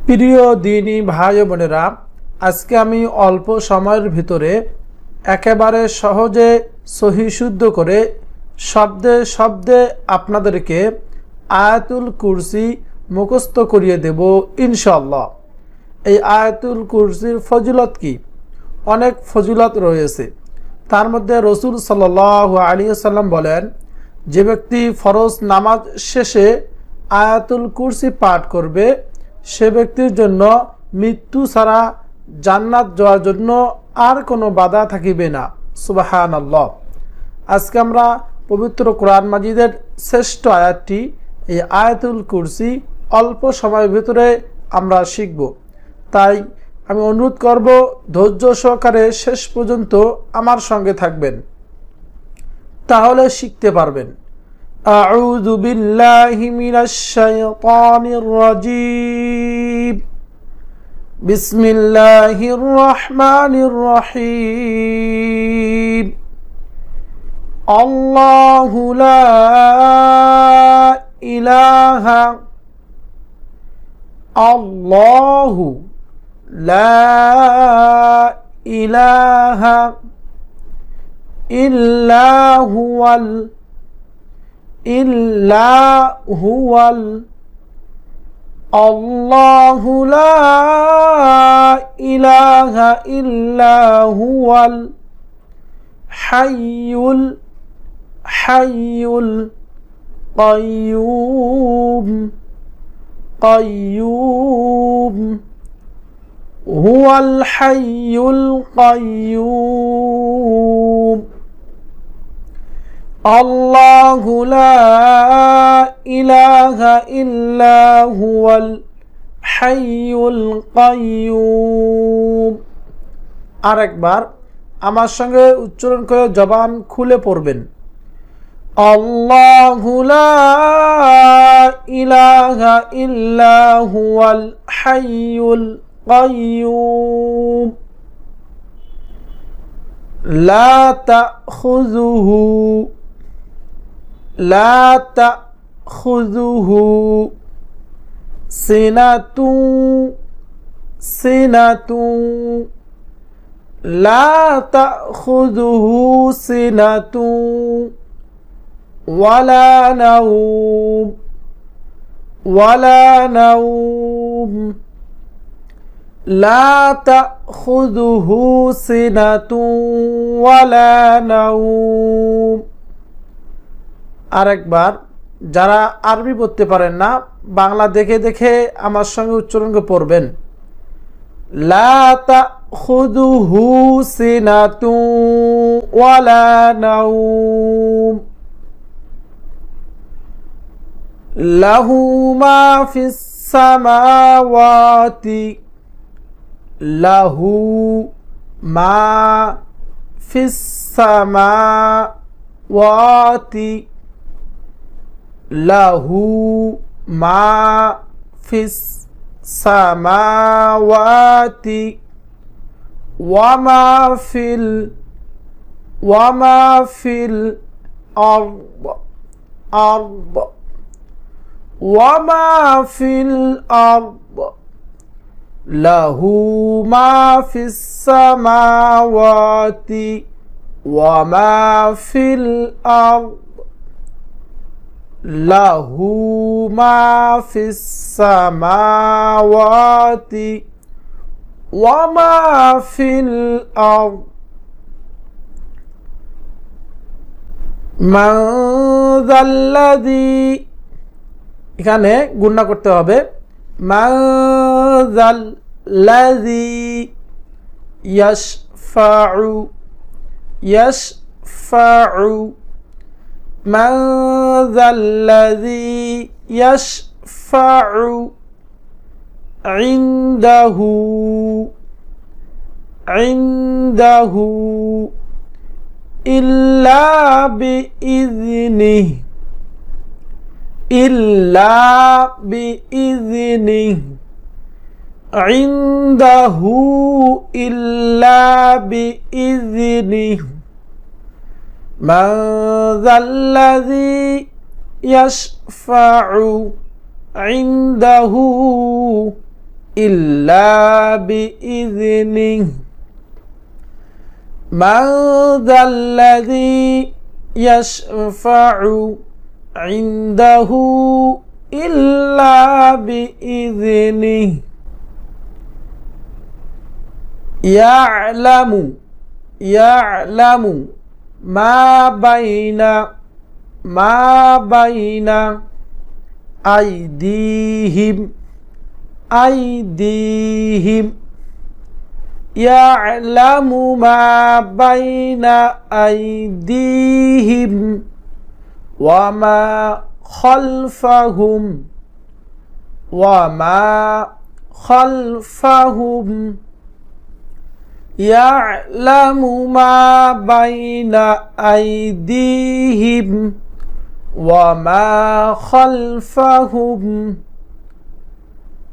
প্রিয় দ্বীনী ভাই ও বোনেরা, আজকে আমি অল্প সময়ের ভিতরে একেবারে সহজে সহি শুদ্ধ করে শব্দে শব্দে আপনাদেরকে আয়াতুল কুরসি মুখস্থ করিয়ে দেব ইনশাআল্লাহ। এই আয়াতুল কুরসির ফজিলত কি? অনেক ফজিলত রয়েছে। তার মধ্যে রাসূল সাল্লাল্লাহু আলাইহি ওয়াসাল্লাম বলেন, যে ব্যক্তি ফরজ নামাজ শেষে আয়াতুল কুরসি পাঠ করবে সে ব্যক্তির জন্য মৃত্যু ছাড়া জান্নাত যাওয়ার জন্য আর কোনো বাধা থাকিবে না। সুবহানাল্লাহ। আজকে আমরা পবিত্র কোরআন মাজিদের শ্রেষ্ঠ আয়াতটি, এই আয়াতুল কুরসি অল্প সময়ের ভিতরে আমরা শিখব। তাই আমি অনুরোধ করব ধৈর্য সহকারে শেষ পর্যন্ত আমার সঙ্গে থাকবেন, তাহলে শিখতে পারবেন। আউযু বিল্লাহি মিনাশ শাইতানির রাজীম। বিসমিল্লাহির রহমানির রহিম। আল্লাহু লা ইলাহা আল্লাহু লা ইলাহা ইল্লা হুয়াল আল্লাহু লা ইলাহা ইল্লা হুয়াল হাইয়ুল কাইয়্যুম হুয়াল হাইয়ুল কাইয়্যুম। আল্লাহু লা ইলাহা ইল্লা হুয়াল হাইয়ুল কাইয়্যুম। আরেকবার আমার সঙ্গে উচ্চারণ করে জবান খুলে পড়বেন। আল্লাহু লা ইলাহা ইল্লা হুয়াল হাইয়ুল কাইয়্যুম। লা তাখুযুহু সিনাতুন লা তাখুযুহু সিনাতুন ওয়ালা নাওম লা তাখুযুহু সিনাতুন ওয়ালা নাওম। আরেকবার, যারা আরবি পড়তে পারেন না, বাংলা দেখে দেখে আমার সঙ্গে উচ্চারণ করে পড়বেন। লা তাখুযুহু সিনাতুন ওয়ালা নাওম লাহু মা ফিস সামাওয়াতি লাহু মা ফিস সামাওয়াতি লাহু মা ফিস সামাওয়াতি ওয়া মা ফিল আরদ ওয়া মা ফিল আরদ লাহু মা ফিস সামাওয়াতি ওয়া মা ফিল আরদ লাহু মা ফিস সামাওয়াতি ওয়া মা ফিল আরদ। মান যাল্লাযী, এখানে গুণনা করতে হবে। মান যাল্লাযী ইয়াশফাউ মান যাল্লাযী ইয়াশফাউ ইনদাহু ইল্লা বিইযনিহি ইনদাহু ইল্লা বিইযনিহি মান যাল্লাযী ইয়াশফাউ ইনদাহু إلا بإذنه من ذا الذي يشفع عنده إلا بإذنه يعلم ما بين أيديهم يعلم ما بين أيديهم وما خلفهم يعلم ما بين أيديهم وما خلفهم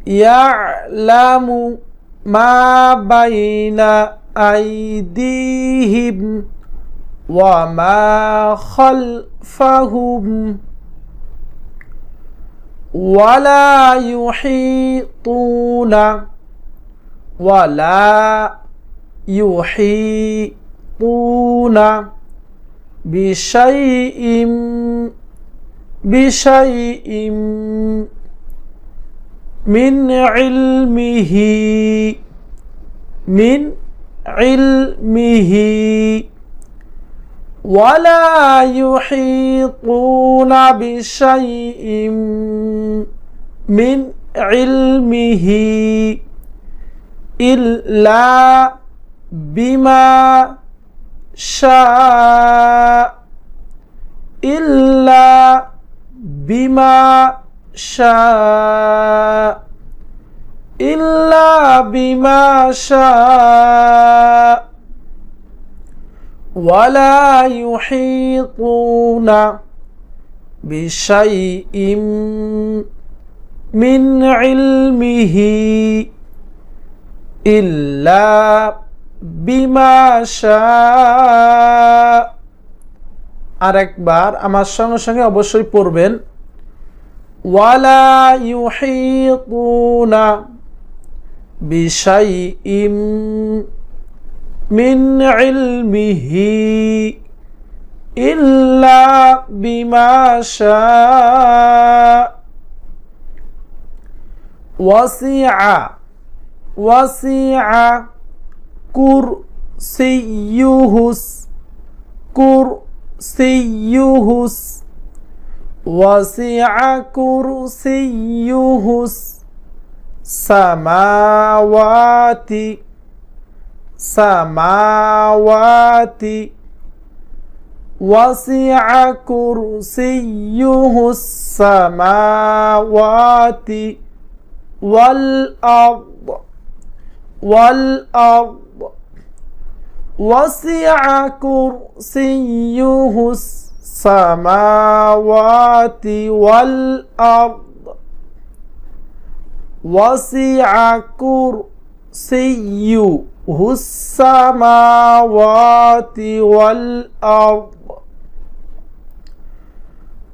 يعلم ما بين أيديهم وما خلفهم ولا يحيطون بشيء من علمه ولا يحيطون بشيء من علمه إلا بما شاء ولا يحيطون بشيء من علمه إلا بما شاء আরেকবার আমার সঙ্গে সঙ্গে অবশ্যই পড়বেন ولا يحيطون بشيء من علمه إلا بما شاء وسع كرسيه وسع كرسيه السماوات وسع كرسيه السماوات والأرض وسع كرسيه السماوات والأرض وسع كرسيه السماوات والأرض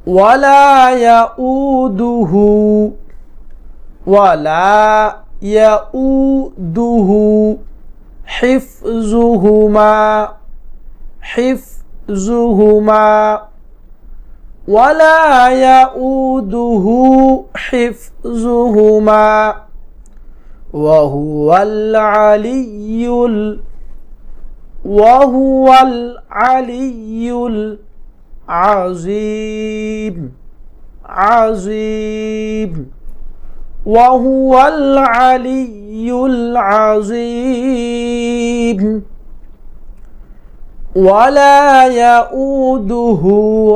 ولا يؤوده حفظهما ولا يؤوده حفظهما وهو العلي العظيم وهو العلي العظيم ولا يؤوده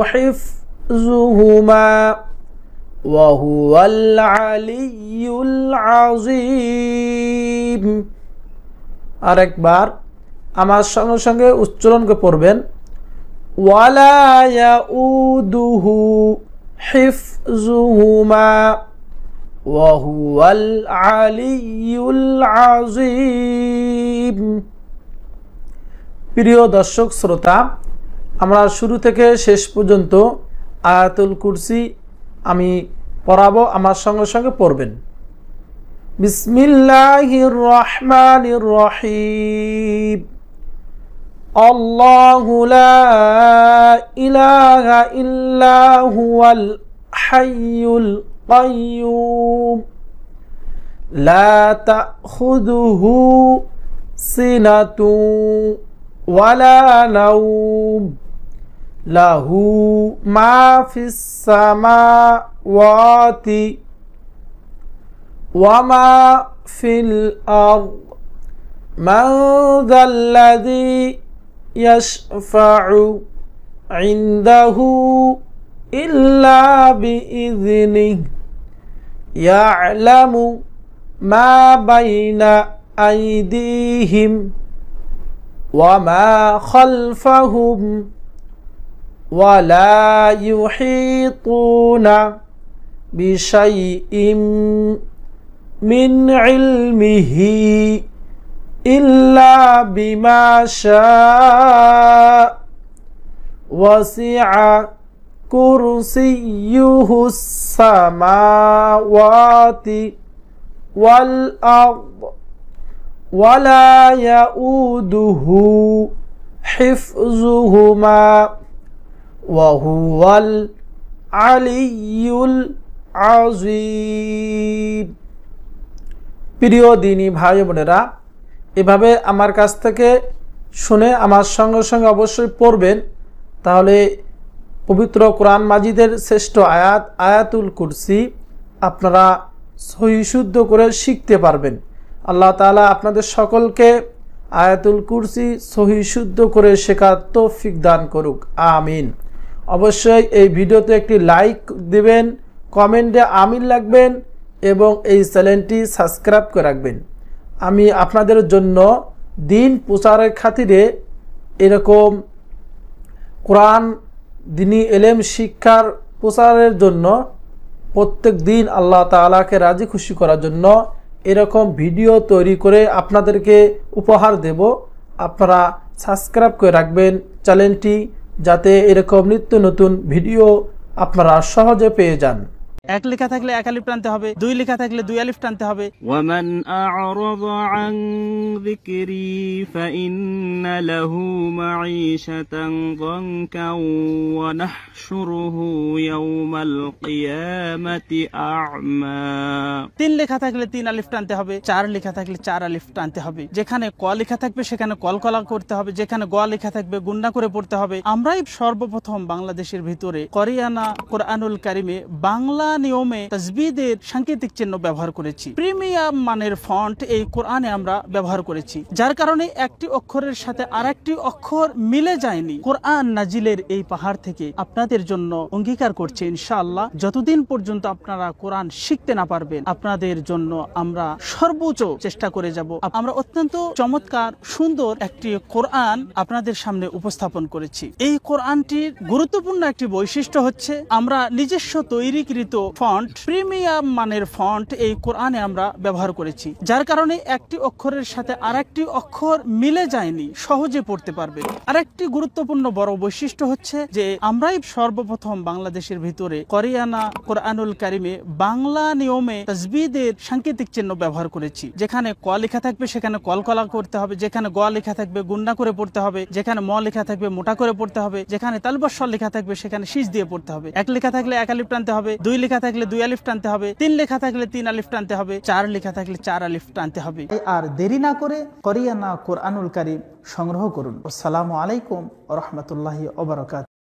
حفظهما وهو العلي العظيم আরেকবার আমার সঙ্গে সঙ্গে উচ্চারণ করে পড়বেন ولا يؤوده حفظهما وهو العلي العظيم প্রিয় দর্শক শ্রোতা আমরা শুরু থেকে শেষ পর্যন্ত আয়াতুল কুরসি আমি পড়াবো আমার সঙ্গে সঙ্গে পড়বেন বিসমিল্লাহির রহমানির রহিম। আল্লাহু লা ইলাহা ইল্লা হুয়াল হাইয়ুল কাইয়্যুম লা তাখুযুহু সিনাতুন ওয়ালা নাওম লাহু মা ফিস সামাওয়াতি ওয়া মা ফিল আরদ মান যাল্লাযী ইয়াশফা'ু ইনদাহু ইল্লা বিইযনিহি ইয়া'লামু মা বাইনা আইদিহিম ওয়া মা খালফাহুম ওয়া লা ইউহীতুনা বিশাইইন মিন ইলমিহি ইল্লা বিমা শাআ ওয়াসি'a কুরসিয়্যুহুস সামাওয়াতি ওয়াল আরদ ওয়া লা ইয়াউদুহু হিফযুহুমা ওয়া হুয়াল আলিয়্যুল আযীম। প্রিয় দিনী ভাই বোনেরা, এভাবে আমার কাছ থেকে শুনে আমার সঙ্গে সঙ্গে অবশ্যই পড়বেন, তাহলে পবিত্র কোরআন মাজিদের শ্রেষ্ঠ আয়াত আয়াতুল কুরসি আপনারা সহি শুদ্ধ করে শিখতে পারবেন। আল্লাহ তাআলা আপনাদের সকলকে আয়াতুল কুরসি সহি শুদ্ধ করে শেখার তৌফিক দান করুক, আমিন। অবশ্যই এই ভিডিওতে একটি লাইক দিবেন, কমেন্টে আমিন লিখবেন এবং এই চ্যানেলটি সাবস্ক্রাইব করে রাখবেন। আমি আপনাদের জন্য দিন প্রচারের খাতিরে এরকম কোরআন দ্বীনি এলেম শিক্ষার প্রচারের জন্য প্রত্যেক দিন আল্লাহ তাআলাকে রাজি খুশি করার জন্য এরকম ভিডিও তৈরি করে আপনাদেরকে উপহার দেব। আপনারা সাবস্ক্রাইব করে রাখবেন চ্যানেলটি, যাতে এরকম নিত্য নতুন ভিডিও আপনারা সহজে পেয়ে যান। এক লেখা থাকলে এক আলিফ টানতে হবে, দুই লেখা থাকলে দুই আলিফ টানতে হবে। ওয়ামান আ'রাযা আন যিকরি ফাইন্না লাহু মাঈশাতান যানকা ওয়া নাহশুরুহু ইয়াওমাল কিয়ামাতি আ'মা। তিন লেখা থাকলে তিন আলিফ টানতে হবে, চার লেখা থাকলে চার আলিফ টানতে হবে। যেখানে ক লেখা থাকবে সেখানে কলকলা করতে হবে, যেখানে গ লেখা থাকবে গুণনা করে পড়তে হবে। আমরাই সর্বপ্রথম বাংলাদেশের ভিতরে কোরিয়ানা কোরআনুল কারিমে বাংলা নিয়মে তাসবিদের সাংকেতিক চিহ্ন ব্যবহার করেছি। প্রিমিয়াম মানের ফন্ট এই কোরআনে আমরা ব্যবহার করেছি, যার কারণে একটি অক্ষরের সাথে আরেকটি অক্ষর মিলে যায়নি। কোরআন নাজিলের এই পাহাড় থেকে আপনাদের জন্য অঙ্গীকার করছে ইনশাআল্লাহ, যতদিন পর্যন্ত আপনারা কোরআন শিখতে না পারবেন আপনাদের জন্য আমরা সর্বোচ্চ চেষ্টা করে যাব। আমরা অত্যন্ত চমৎকার সুন্দর একটি কোরআন আপনাদের সামনে উপস্থাপন করেছি। এই কোরআনটির গুরুত্বপূর্ণ একটি বৈশিষ্ট্য হচ্ছে আমরা নিজস্ব তৈরিকৃত ফন্ট, প্রিমিয়াম মানের ফন্ট এই কোরআনে আমরা ব্যবহার করেছি, যার কারণে একটি অক্ষরের সাথে আরেকটি অক্ষর মিলে যায়নি, সহজে পড়তে পারবে। আরেকটি গুরুত্বপূর্ণ বড় বৈশিষ্ট্য হচ্ছে যে আমরাই সর্বপ্রথম বাংলাদেশের ভিতরে কোরিয়ানা কোরআনুল কারিমে বাংলা নিয়মে তাসবিদের সাংকেতিক চিহ্ন ব্যবহার করেছি। যেখানে ক লেখা থাকবে সেখানে কলকলা করতে হবে, যেখানে গ লেখা থাকবে গুণনা করে পড়তে হবে, যেখানে ম লেখা থাকবে মোটা করে পড়তে হবে, যেখানে তালবস্বর লেখা থাকবে সেখানে শীষ দিয়ে পড়তে হবে। এক লেখা থাকলে এক আলিফ টানতে হবে, দুই লেখা থাকলে দুই আলিফ টানতে হবে, তিন লেখা থাকলে তিন আলিফ টানতে হবে, চার লেখা থাকলে চার আলিফ টানতে হবে। আর দেরি না করে কোরিয়ানা কোরআনুল কারীম সংগ্রহ করুন। আসসালামু আলাইকুম ওয়া রাহমাতুল্লাহি ওয়া বারাকাতুহু।